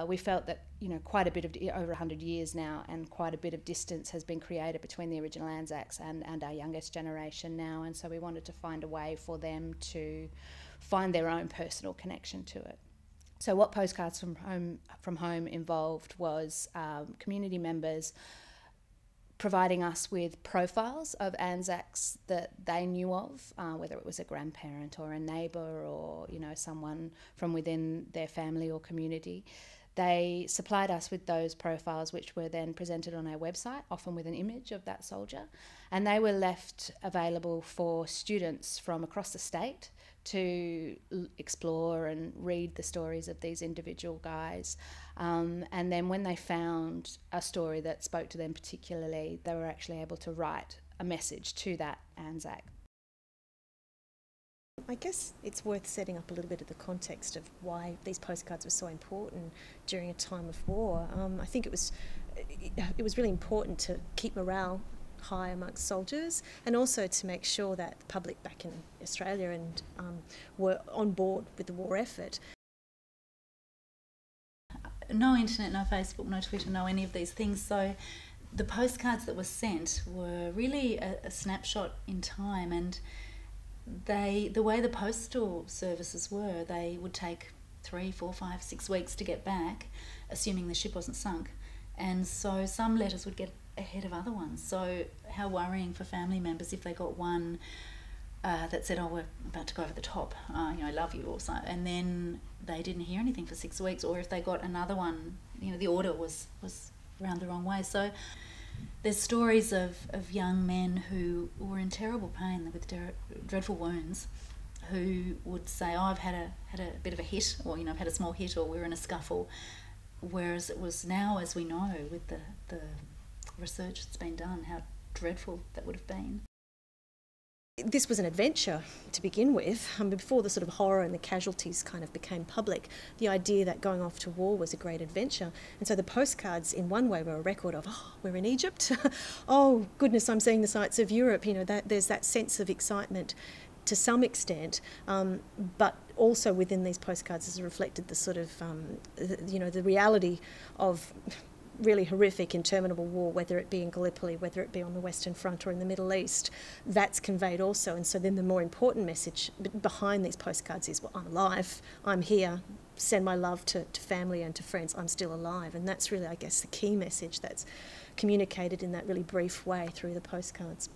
we felt that, you know, quite a bit of, over 100 years now, and quite a bit of distance has been created between the original Anzacs and our youngest generation now, and so we wanted to find a way for them to find their own personal connection to it. So what Postcards from Home involved was community members providing us with profiles of Anzacs that they knew of, whether it was a grandparent or a neighbour or, you know, someone from within their family or community. They supplied us with those profiles, which were then presented on our website, often with an image of that soldier, and they were left available for students from across the state to explore and read the stories of these individual guys. And then when they found a story that spoke to them particularly, they were actually able to write a message to that Anzac. I guess it's worth setting up a little bit of the context of why these postcards were so important during a time of war. I think it was really important to keep morale high amongst soldiers, and also to make sure that the public back in Australia and were on board with the war effort. No internet, no Facebook, no Twitter, no any of these things, so the postcards that were sent were really a snapshot in time, and the way the postal services were, they would take 3, 4, 5, 6 weeks to get back, assuming the ship wasn't sunk, and so some letters would get ahead of other ones. So how worrying for family members if they got one that said, "Oh, we're about to go over the top, you know, I love you," or so, and then they didn't hear anything for 6 weeks, or if they got another one, you know, the order was round the wrong way. So there's stories of young men who were in terrible pain with dreadful wounds, who would say, "Oh, I've had a bit of a hit," or, you know, "I've had a small hit," or "We're in a scuffle," whereas it was now, as we know, with the research that's been done, how dreadful that would have been. This was an adventure to begin with. Before the sort of horror and the casualties kind of became public, the idea that going off to war was a great adventure. And so the postcards, in one way, were a record of, oh, we're in Egypt. Oh, goodness, I'm seeing the sights of Europe. You know, there's that sense of excitement to some extent, but also within these postcards is reflected the sort of, you know, the reality of really horrific, interminable war, whether it be in Gallipoli, whether it be on the Western Front or in the Middle East. That's conveyed also. And so then the more important message behind these postcards is, well, I'm alive, I'm here, send my love to family and to friends, I'm still alive. And that's really, I guess, the key message that's communicated in that really brief way through the postcards.